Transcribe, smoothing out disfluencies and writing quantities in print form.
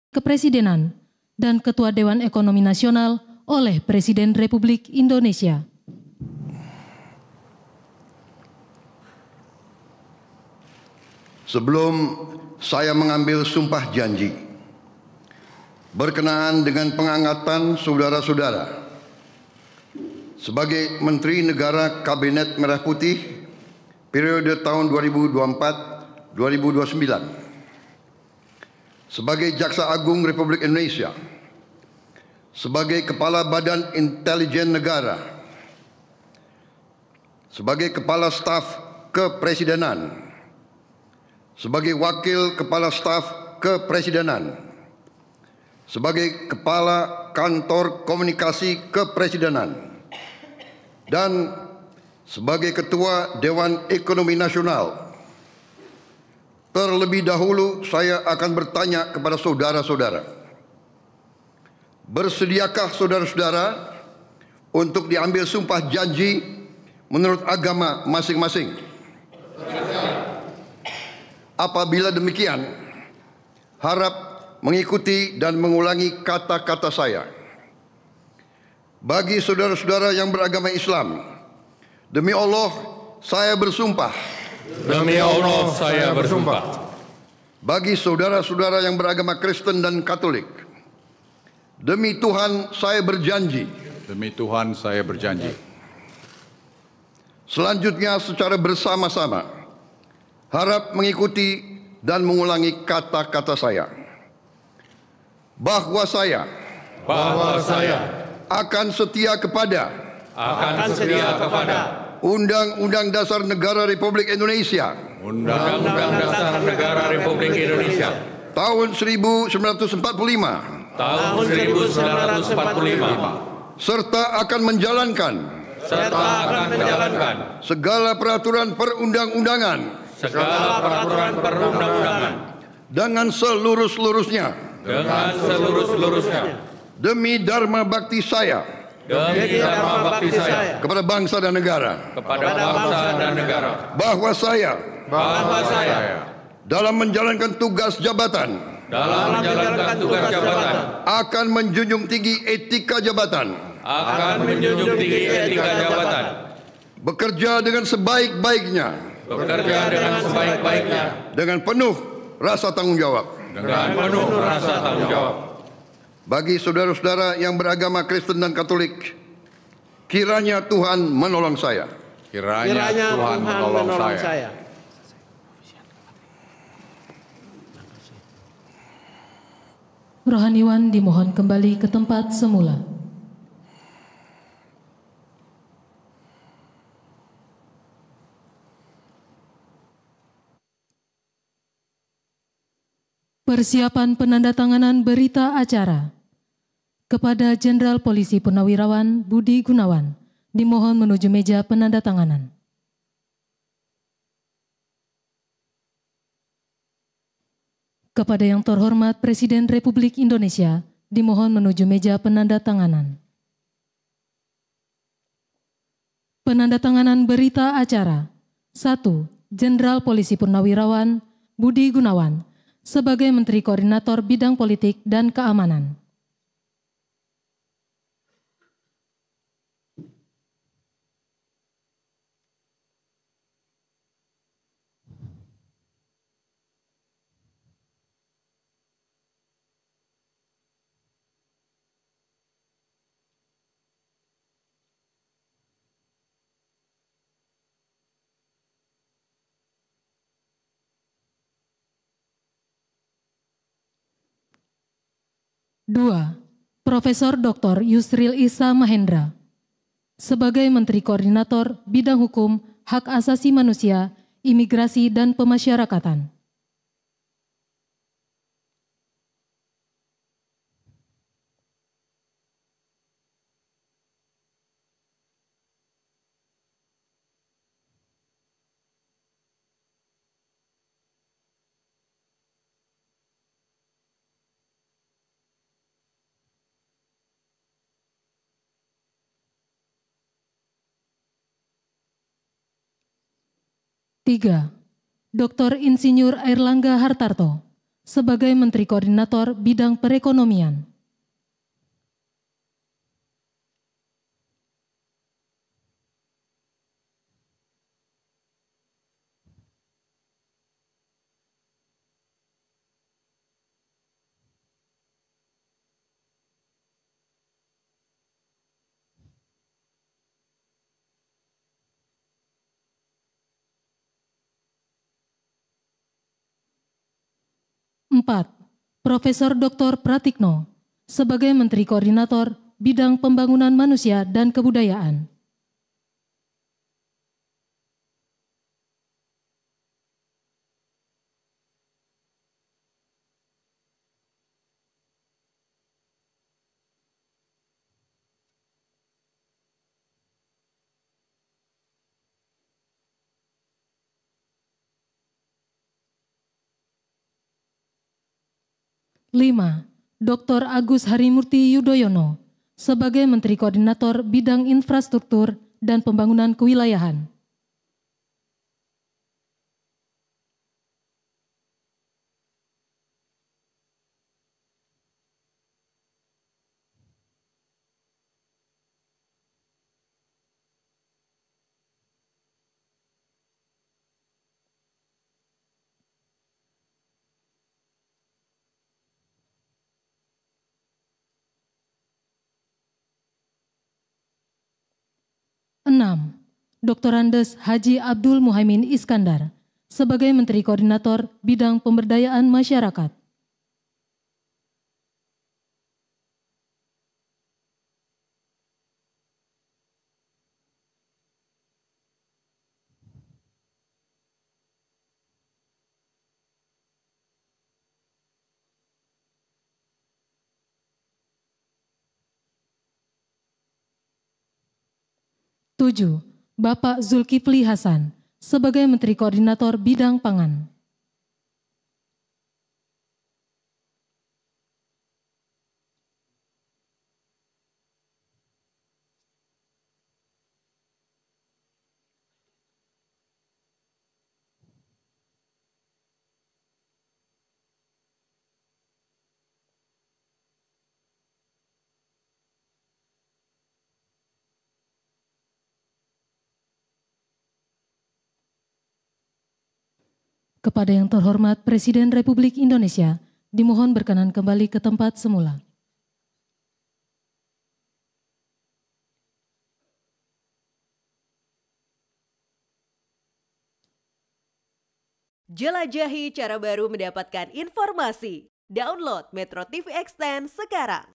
Kepresidenan dan Ketua Dewan Ekonomi Nasional oleh Presiden Republik Indonesia. Sebelum saya mengambil sumpah janji berkenaan dengan pengangkatan saudara-saudara sebagai Menteri Negara Kabinet Merah Putih periode tahun 2024-2029, sebagai Jaksa Agung Republik Indonesia, sebagai Kepala Badan Intelijen Negara, sebagai Kepala Staf Kepresidenan, sebagai Wakil Kepala Staf Kepresidenan, sebagai Kepala Kantor Komunikasi Kepresidenan, dan sebagai Ketua Dewan Ekonomi Nasional. Terlebih dahulu saya akan bertanya kepada saudara-saudara, bersediakah saudara-saudara untuk diambil sumpah janji menurut agama masing-masing? Apabila demikian, harap mengikuti dan mengulangi kata-kata saya. Bagi saudara-saudara yang beragama Islam, demi Allah saya bersumpah. Demi Allah saya bersumpah. Bagi saudara-saudara yang beragama Kristen dan Katolik, demi Tuhan saya berjanji. Demi Tuhan saya berjanji. Selanjutnya secara bersama-sama harap mengikuti dan mengulangi kata-kata saya. Bahwa saya akan setia kepada Undang-Undang Dasar Negara Republik Indonesia Undang-Undang Dasar Negara Republik Indonesia tahun 1945 serta akan menjalankan segala peraturan perundang-undangan dengan seluruh-seluruhnya demi dharma bakti saya kepada bangsa dan negara. Bahwa saya dalam menjalankan tugas jabatan akan menjunjung tinggi etika jabatan. Bekerja dengan sebaik-baiknya. Dengan penuh rasa tanggung jawab. Bagi saudara-saudara yang beragama Kristen dan Katolik, kiranya Tuhan menolong saya. Kiranya Tuhan menolong saya. Rohaniwan dimohon kembali ke tempat semula. Persiapan penandatanganan berita acara. Kepada Jenderal Polisi Purnawirawan Budi Gunawan, dimohon menuju meja penandatanganan. Kepada yang terhormat Presiden Republik Indonesia, dimohon menuju meja penandatanganan. Penandatanganan berita acara. 1. Jenderal Polisi Purnawirawan Budi Gunawan sebagai Menteri Koordinator Bidang Politik dan Keamanan. 2. Profesor Dr. Yusril Issa Mahendra sebagai Menteri Koordinator Bidang Hukum, Hak Asasi Manusia, Imigrasi dan Pemasyarakatan. 3. Dr. Insinyur Airlangga Hartarto sebagai Menteri Koordinator Bidang Perekonomian. Empat, Profesor Dr. Pratikno sebagai Menteri Koordinator Bidang Pembangunan Manusia dan Kebudayaan. Lima, Dr. Agus Harimurti Yudhoyono sebagai Menteri Koordinator Bidang Infrastruktur dan Pembangunan Kewilayahan. Enam, Dr. Andes Haji Abdul Muhaimin Iskandar sebagai Menteri Koordinator Bidang Pemberdayaan Masyarakat. Tujuh, Bapak Zulkifli Hasan sebagai Menteri Koordinator Bidang Pangan. Kepada yang terhormat Presiden Republik Indonesia, dimohon berkenan kembali ke tempat semula. Jelajahi cara baru mendapatkan informasi. Download Metro TV Extend sekarang.